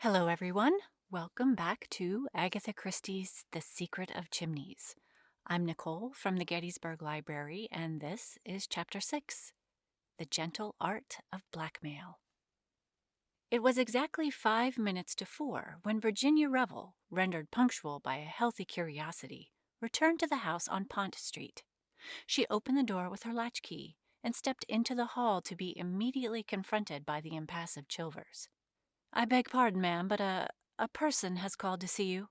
Hello, everyone. Welcome back to Agatha Christie's The Secret of Chimneys. I'm Nicole from the Gettysburg Library, and this is Chapter 6, The Gentle Art of Blackmail. It was exactly 5 minutes to 4 when Virginia Revel, rendered punctual by a healthy curiosity, returned to the house on Pont Street. She opened the door with her latchkey and stepped into the hall to be immediately confronted by the impassive Chilvers. "I beg pardon, ma'am, but a person has called to see you."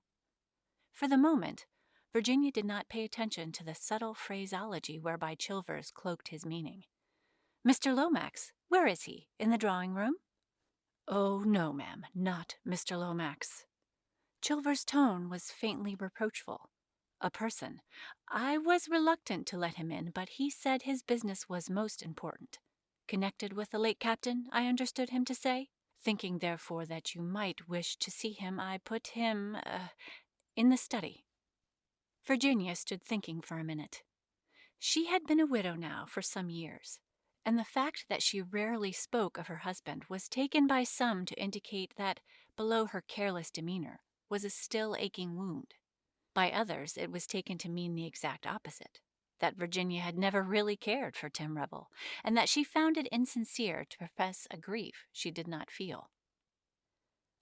For the moment, Virginia did not pay attention to the subtle phraseology whereby Chilvers cloaked his meaning. "Mr. Lomax, where is he? In the drawing-room?" "Oh, no, ma'am, not Mr. Lomax." Chilvers' tone was faintly reproachful. "A person. I was reluctant to let him in, but he said his business was most important. Connected with the late captain, I understood him to say. Thinking, therefore, that you might wish to see him, I put him, in the study." Virginia stood thinking for a minute. She had been a widow now for some years, and the fact that she rarely spoke of her husband was taken by some to indicate that, below her careless demeanor, was a still aching wound. By others, it was taken to mean the exact opposite, that Virginia had never really cared for Tim Revel, and that she found it insincere to profess a grief she did not feel.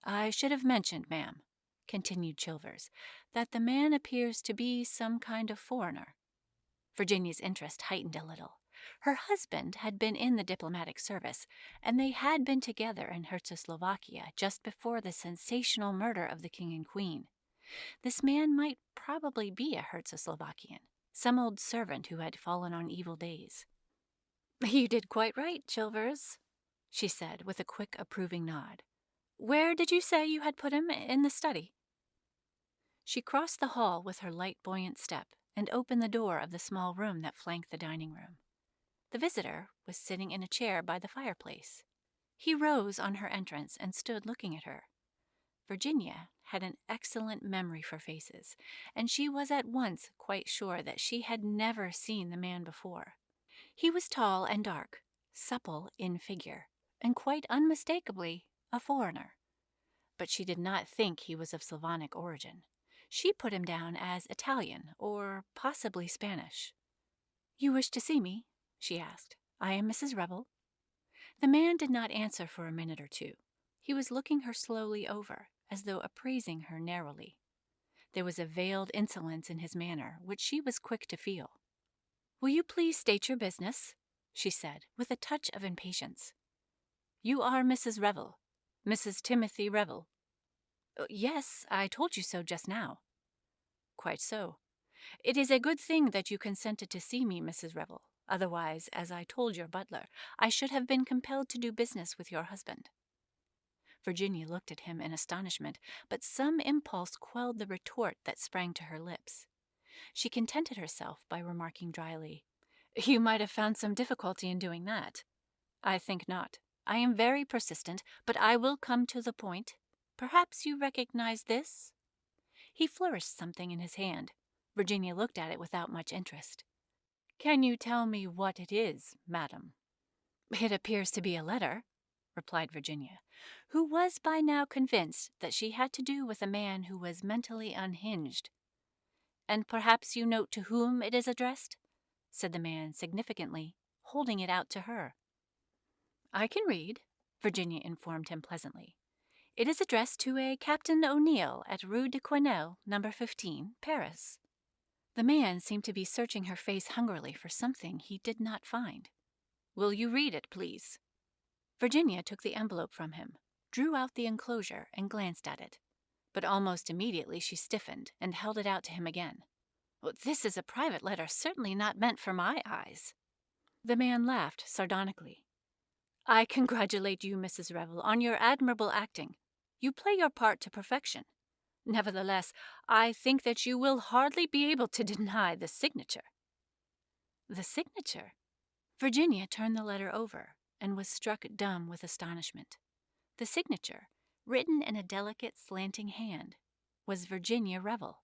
"I should have mentioned, ma'am," continued Chilvers, "that the man appears to be some kind of foreigner." Virginia's interest heightened a little. Her husband had been in the diplomatic service, and they had been together in Czechoslovakia just before the sensational murder of the king and queen. This man might probably be a Czechoslovakian, some old servant who had fallen on evil days. "You did quite right, Chilvers," she said, with a quick approving nod. "Where did you say you had put him? In the study?" She crossed the hall with her light, buoyant step and opened the door of the small room that flanked the dining room. The visitor was sitting in a chair by the fireplace. He rose on her entrance and stood looking at her. Virginia had an excellent memory for faces, and she was at once quite sure that she had never seen the man before. He was tall and dark, supple in figure, and quite unmistakably a foreigner. But she did not think he was of Slavonic origin. She put him down as Italian or possibly Spanish. "You wish to see me?" she asked. "I am Mrs. Revel." The man did not answer for a minute or two. He was looking her slowly over, as though appraising her narrowly. There was a veiled insolence in his manner, which she was quick to feel. "Will you please state your business?" she said, with a touch of impatience. "You are Mrs. Revel, Mrs. Timothy Revel." "Yes, I told you so just now." "Quite so. It is a good thing that you consented to see me, Mrs. Revel. Otherwise, as I told your butler, I should have been compelled to do business with your husband." Virginia looked at him in astonishment, but some impulse quelled the retort that sprang to her lips. She contented herself by remarking dryly, "You might have found some difficulty in doing that." "I think not. I am very persistent, but I will come to the point. Perhaps you recognize this?" He flourished something in his hand. Virginia looked at it without much interest. "Can you tell me what it is, madam?" "It appears to be a letter," replied Virginia, who was by now convinced that she had to do with a man who was mentally unhinged. "And perhaps you note to whom it is addressed?" said the man significantly, holding it out to her. "I can read," Virginia informed him pleasantly. "It is addressed to a Captain O'Neill at Rue de Quesnel, No. 15, Paris." The man seemed to be searching her face hungrily for something he did not find. "Will you read it, please?" Virginia took the envelope from him, drew out the enclosure, and glanced at it. But almost immediately she stiffened and held it out to him again. "This is a private letter, certainly not meant for my eyes." The man laughed sardonically. "I congratulate you, Mrs. Revel, on your admirable acting. You play your part to perfection. Nevertheless, I think that you will hardly be able to deny the signature." "The signature?" Virginia turned the letter over and was struck dumb with astonishment. The signature, written in a delicate, slanting hand, was Virginia Revel.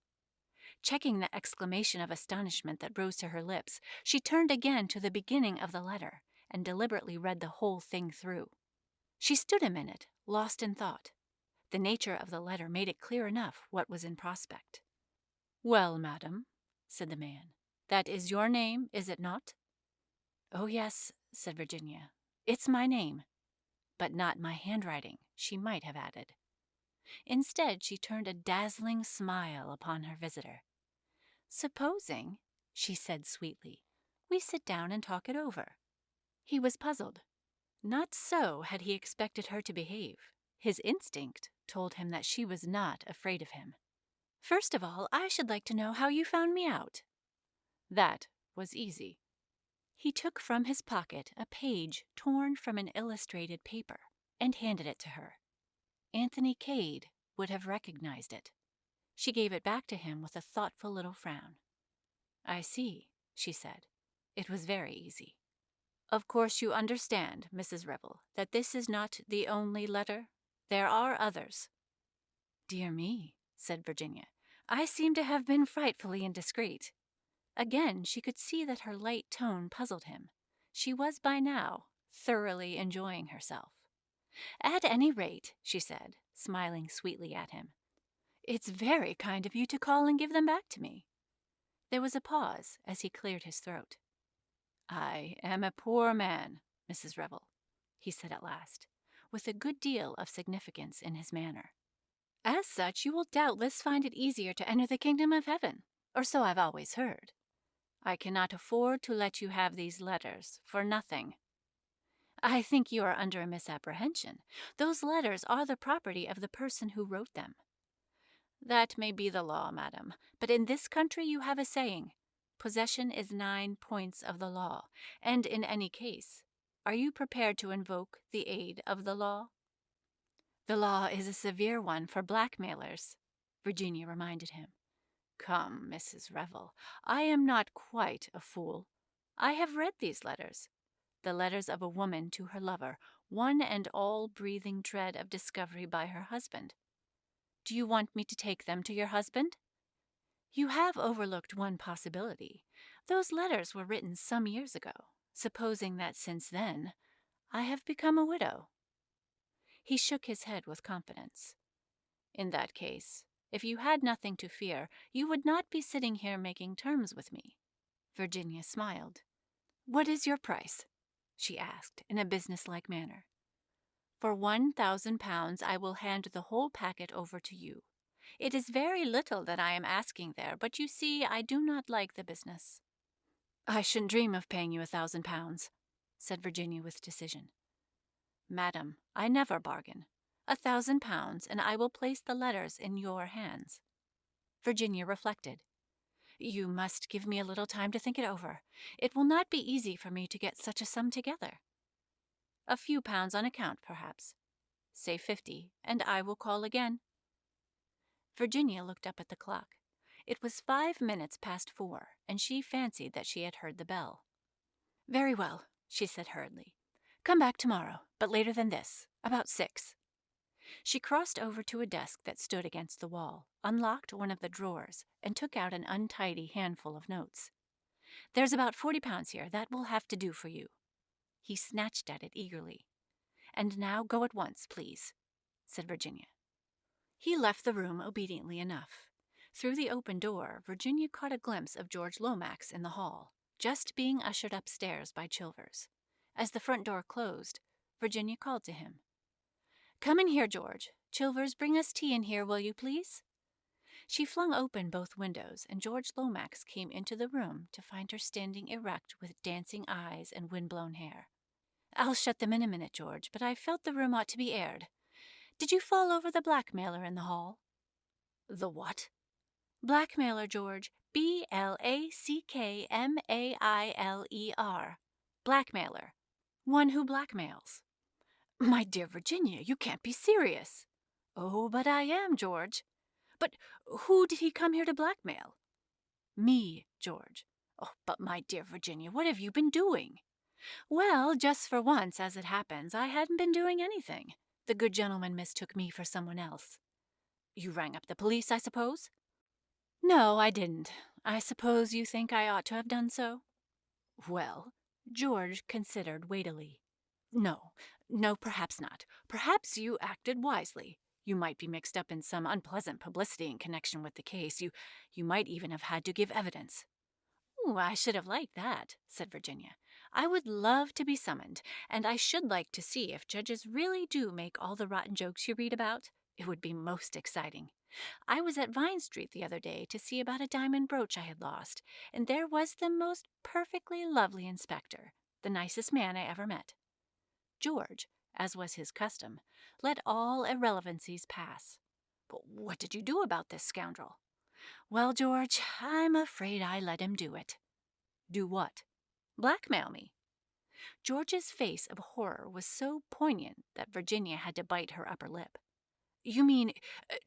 Checking the exclamation of astonishment that rose to her lips, she turned again to the beginning of the letter and deliberately read the whole thing through. She stood a minute, lost in thought. The nature of the letter made it clear enough what was in prospect. "Well, madam," said the man, "that is your name, is it not?" "Oh, yes," said Virginia. "It's my name." But not my handwriting, she might have added. Instead, she turned a dazzling smile upon her visitor. "Supposing," she said sweetly, "we sit down and talk it over." He was puzzled. Not so had he expected her to behave. His instinct told him that she was not afraid of him. "First of all, I should like to know how you found me out." That was easy. He took from his pocket a page torn from an illustrated paper and handed it to her. Anthony Cade would have recognized it. She gave it back to him with a thoughtful little frown. "I see," she said. "It was very easy. Of course you understand, Mrs. Revel, that this is not the only letter. There are others." "Dear me," said Virginia. "I seem to have been frightfully indiscreet." Again, she could see that her light tone puzzled him. She was by now thoroughly enjoying herself. "At any rate," she said, smiling sweetly at him, "it's very kind of you to call and give them back to me." There was a pause as he cleared his throat. "I am a poor man, Mrs. Revel," he said at last, with a good deal of significance in his manner. "As such, you will doubtless find it easier to enter the kingdom of heaven, or so I've always heard. I cannot afford to let you have these letters for nothing." "I think you are under a misapprehension. Those letters are the property of the person who wrote them." "That may be the law, madam, but in this country you have a saying, 'Possession is 9 points of the law,' and in any case, are you prepared to invoke the aid of the law?" "The law is a severe one for blackmailers," Virginia reminded him. "Come, Mrs. Revel, I am not quite a fool. I have read these letters. The letters of a woman to her lover, one and all breathing dread of discovery by her husband. Do you want me to take them to your husband? You have overlooked one possibility. Those letters were written some years ago, supposing that since then I have become a widow." He shook his head with confidence. "In that case, if you had nothing to fear, you would not be sitting here making terms with me." Virginia smiled. "What is your price?" she asked in a businesslike manner. "For £1,000 I will hand the whole packet over to you. It is very little that I am asking there, but you see I do not like the business." "I shouldn't dream of paying you £1,000, said Virginia with decision. "Madam, I never bargain. £1,000, and I will place the letters in your hands." Virginia reflected. "You must give me a little time to think it over. It will not be easy for me to get such a sum together." "A few pounds on account, perhaps. Say 50, and I will call again." Virginia looked up at the clock. It was 5 minutes past 4, and she fancied that she had heard the bell. "Very well," she said hurriedly. "Come back tomorrow, but later than this, about 6. She crossed over to a desk that stood against the wall, unlocked one of the drawers, and took out an untidy handful of notes. "There's about £40 here. That will have to do for you." He snatched at it eagerly. "And now go at once, please," said Virginia. He left the room obediently enough. Through the open door, Virginia caught a glimpse of George Lomax in the hall, just being ushered upstairs by Chilvers. As the front door closed, Virginia called to him. "Come in here, George. Chilvers, bring us tea in here, will you please?" She flung open both windows, and George Lomax came into the room to find her standing erect with dancing eyes and wind-blown hair. "I'll shut them in a minute, George, but I felt the room ought to be aired. Did you fall over the blackmailer in the hall?" "The what?" "Blackmailer, George. Blackmailer. Blackmailer. One who blackmails." "My dear Virginia, you can't be serious." "Oh, but I am, George." "But who did he come here to blackmail?" "Me, George." "Oh, but my dear Virginia, what have you been doing?" "Well, just for once, as it happens, I hadn't been doing anything. The good gentleman mistook me for someone else." "You rang up the police, I suppose?" "No, I didn't. I suppose you think I ought to have done so?" "Well," George considered weightily. No, perhaps not. Perhaps you acted wisely. You might be mixed up in some unpleasant publicity in connection with the case. You might even have had to give evidence." "Ooh, I should have liked that," said Virginia. "I would love to be summoned, and I should like to see if judges really do make all the rotten jokes you read about. It would be most exciting. I was at Vine Street the other day to see about a diamond brooch I had lost, and there was the most perfectly lovely inspector, the nicest man I ever met." George, as was his custom, let all irrelevancies pass. "But what did you do about this scoundrel?" "Well, George, I'm afraid I let him do it." "Do what?" "Blackmail me." George's face of horror was so poignant that Virginia had to bite her upper lip. "You mean,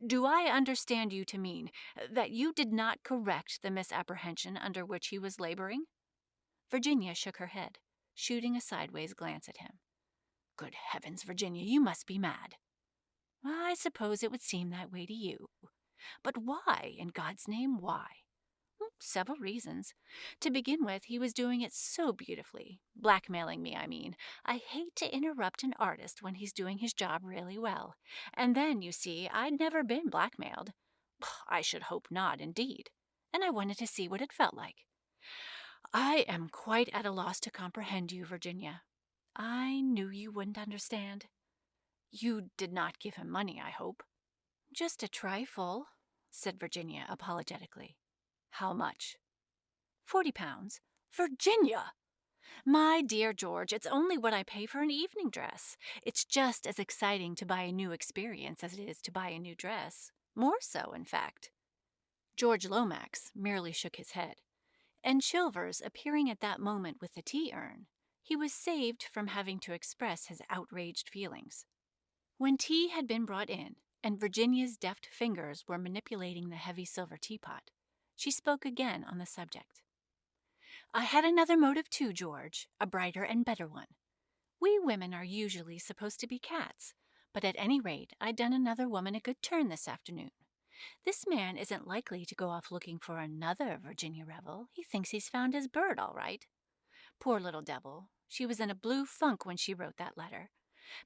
do I understand you to mean that you did not correct the misapprehension under which he was laboring?" Virginia shook her head, shooting a sideways glance at him. "Good heavens, Virginia, you must be mad." "I suppose it would seem that way to you. But why, in God's name, why?" "Several reasons. To begin with, he was doing it so beautifully. Blackmailing me, I mean. I hate to interrupt an artist when he's doing his job really well. And then, you see, I'd never been blackmailed. I should hope not, indeed. And I wanted to see what it felt like. I am quite at a loss to comprehend you, Virginia. I knew you wouldn't understand. You did not give him money, I hope." "Just a trifle," said Virginia apologetically. "How much?" £40. "Virginia!" "My dear George, it's only what I pay for an evening dress. It's just as exciting to buy a new experience as it is to buy a new dress. More so, in fact." George Lomax merely shook his head, and Chilvers appearing at that moment with the tea-urn, he was saved from having to express his outraged feelings. When tea had been brought in, and Virginia's deft fingers were manipulating the heavy silver teapot, she spoke again on the subject. "I had another motive too, George, a brighter and better one. We women are usually supposed to be cats, but at any rate I'd done another woman a good turn this afternoon. This man isn't likely to go off looking for another Virginia Revel. He thinks he's found his bird all right. Poor little devil, she was in a blue funk when she wrote that letter.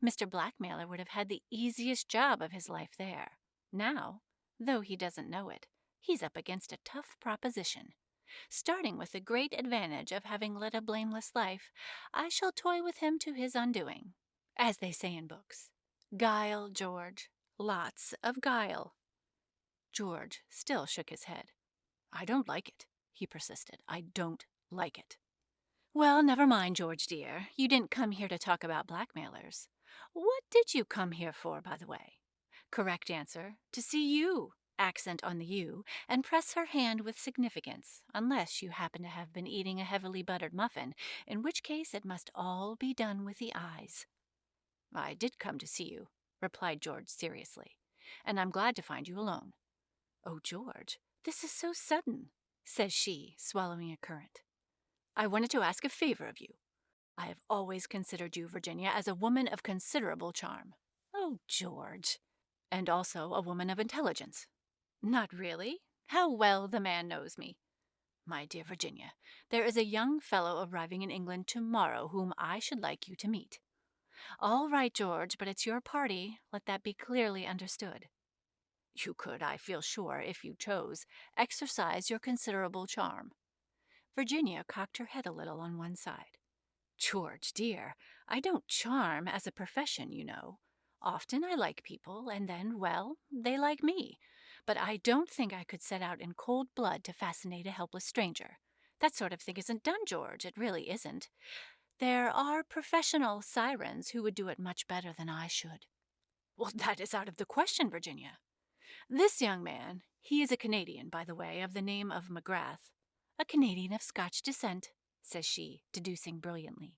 Mr. Blackmailer would have had the easiest job of his life there. Now, though he doesn't know it, he's up against a tough proposition. Starting with the great advantage of having led a blameless life, I shall toy with him to his undoing, as they say in books. Guile, George. Lots of guile." George still shook his head. "I don't like it," he persisted. "I don't like it." "Well, never mind, George dear. You didn't come here to talk about blackmailers. What did you come here for, by the way?" "Correct answer. To see you," accent on the you, and press her hand with significance, unless you happen to have been eating a heavily buttered muffin, in which case it must all be done with the eyes. "I did come to see you," replied George seriously, "and I'm glad to find you alone." "Oh, George, this is so sudden," says she, swallowing a currant. "I wanted to ask a favor of you. I have always considered you, Virginia, as a woman of considerable charm." "Oh, George." "And also a woman of intelligence." "Not really? How well the man knows me." "My dear Virginia, there is a young fellow arriving in England tomorrow whom I should like you to meet." "All right, George, but it's your party. Let that be clearly understood." "You could, I feel sure, if you chose, exercise your considerable charm." Virginia cocked her head a little on one side. "George, dear, I don't charm as a profession, you know. Often I like people, and then, well, they like me. But I don't think I could set out in cold blood to fascinate a helpless stranger. That sort of thing isn't done, George. It really isn't. There are professional sirens who would do it much better than I should." "Well, that is out of the question, Virginia. This young man, he is a Canadian, by the way, of the name of McGrath." "A Canadian of Scotch descent," says she, deducing brilliantly,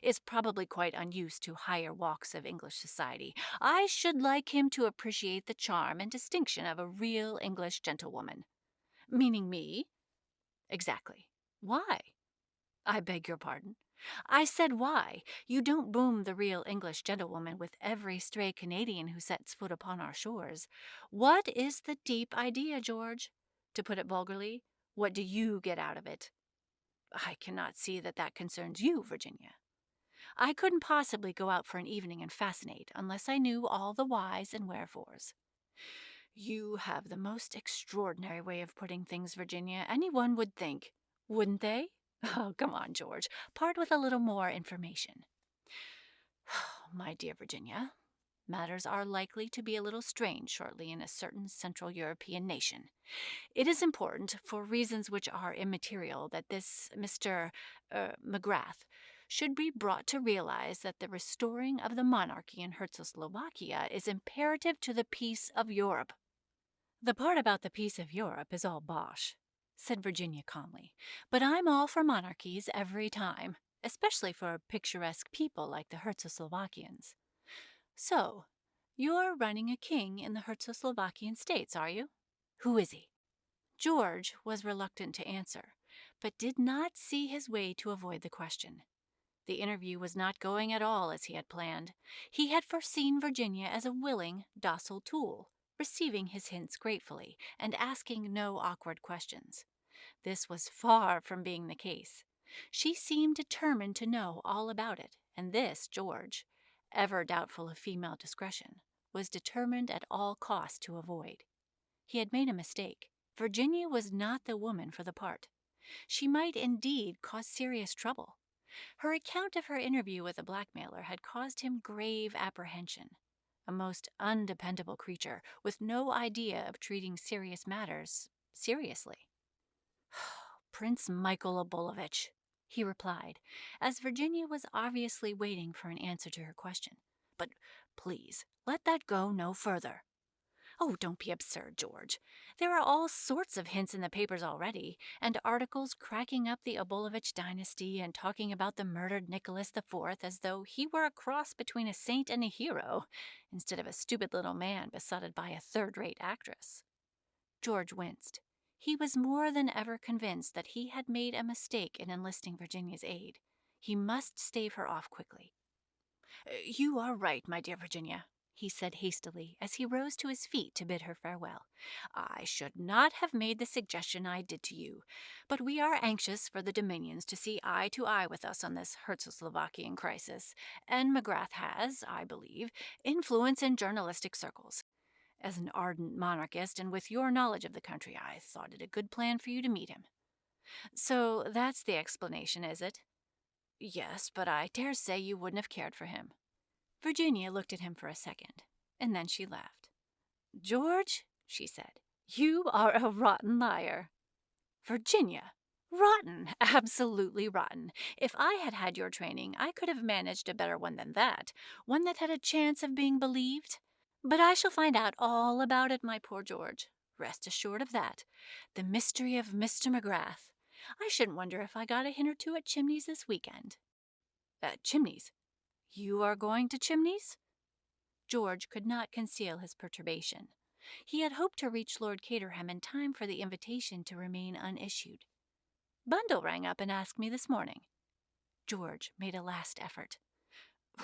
"is probably quite unused to higher walks of English society. I should like him to appreciate the charm and distinction of a real English gentlewoman." "Meaning me?" "Exactly. Why?" "I beg your pardon?" "I said why. You don't boom the real English gentlewoman with every stray Canadian who sets foot upon our shores. What is the deep idea, George? To put it vulgarly, what do you get out of it?" "I cannot see that that concerns you, Virginia." I couldn't possibly go out for an evening and fascinate unless I knew all the whys and wherefores." "You have the most extraordinary way of putting things, Virginia. Anyone would think, wouldn't they?" "Oh, come on, George. Part with a little more information." "My dear Virginia, matters are likely to be a little strange shortly in a certain Central European nation. It is important, for reasons which are immaterial, that this Mr. McGrath should be brought to realize that the restoring of the monarchy in Czechoslovakia is imperative to the peace of Europe." "The part about the peace of Europe is all bosh," said Virginia calmly. "But I'm all for monarchies every time, especially for picturesque people like the Hertzoslovakians. So, you're running a king in the Hertzoslovakian states, are you? Who is he?" George was reluctant to answer, but did not see his way to avoid the question. The interview was not going at all as he had planned. He had foreseen Virginia as a willing, docile tool, receiving his hints gratefully and asking no awkward questions. This was far from being the case. She seemed determined to know all about it, and this George, ever doubtful of female discretion, was determined at all costs to avoid. He had made a mistake. Virginia was not the woman for the part. She might indeed cause serious trouble. Her account of her interview with the blackmailer had caused him grave apprehension. A most undependable creature, with no idea of treating serious matters seriously. "Prince Michael Obolovich," he replied, as Virginia was obviously waiting for an answer to her question. "But please, let that go no further." "Oh, don't be absurd, George. There are all sorts of hints in the papers already, and articles cracking up the Obolovich dynasty and talking about the murdered Nicholas IV as though he were a cross between a saint and a hero, instead of a stupid little man besotted by a third-rate actress." George winced. He was more than ever convinced that he had made a mistake in enlisting Virginia's aid. He must stave her off quickly. "You are right, my dear Virginia," he said hastily as he rose to his feet to bid her farewell. "I should not have made the suggestion I did to you, but we are anxious for the Dominions to see eye to eye with us on this Hertzoslovakian crisis, and McGrath has, I believe, influence in journalistic circles. As an ardent monarchist and with your knowledge of the country, I thought it a good plan for you to meet him." "So that's the explanation, is it?" "Yes, but I dare say you wouldn't have cared for him." Virginia looked at him for a second, and then she laughed. "George," she said, "you are a rotten liar." "Virginia! Rotten, absolutely rotten. If I had had your training, I could have managed a better one than that, one that had a chance of being believed. But I shall find out all about it, my poor George. Rest assured of that. The mystery of Mr. McGrath. I shouldn't wonder if I got a hint or two at Chimneys this weekend." "Chimneys? You are going to Chimneys?" George could not conceal his perturbation. He had hoped to reach Lord Caterham in time for the invitation to remain unissued. "Bundle rang up and asked me this morning." George made a last effort.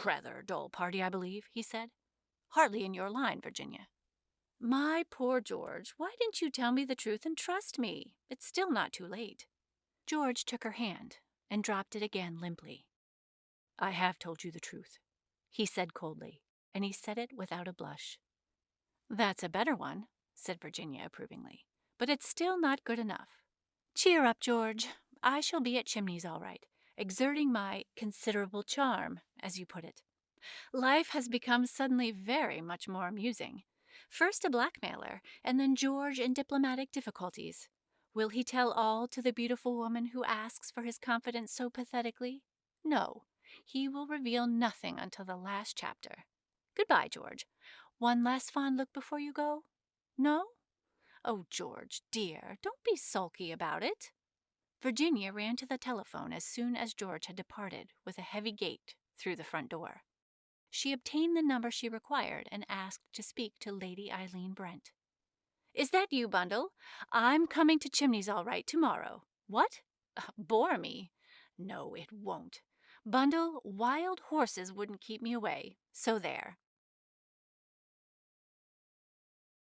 "Rather a dull party, I believe," he said. "Hardly in your line, Virginia." "My poor George, why didn't you tell me the truth and trust me? It's still not too late." George took her hand and dropped it again limply. "I have told you the truth," he said coldly, and he said it without a blush. "That's a better one," said Virginia approvingly, "but it's still not good enough. Cheer up, George. I shall be at Chimneys all right, exerting my considerable charm, as you put it. Life has become suddenly very much more amusing. First a blackmailer, and then George in diplomatic difficulties. Will he tell all to the beautiful woman who asks for his confidence so pathetically? No, he will reveal nothing until the last chapter. Goodbye, George. One last fond look before you go? No? Oh, George, dear, don't be sulky about it." Virginia ran to the telephone as soon as George had departed with a heavy gait through the front door. She obtained the number she required and asked to speak to Lady Eileen Brent. "Is that you, Bundle? I'm coming to Chimneys all right tomorrow. What? Bore me? No, it won't. Bundle, wild horses wouldn't keep me away, so there."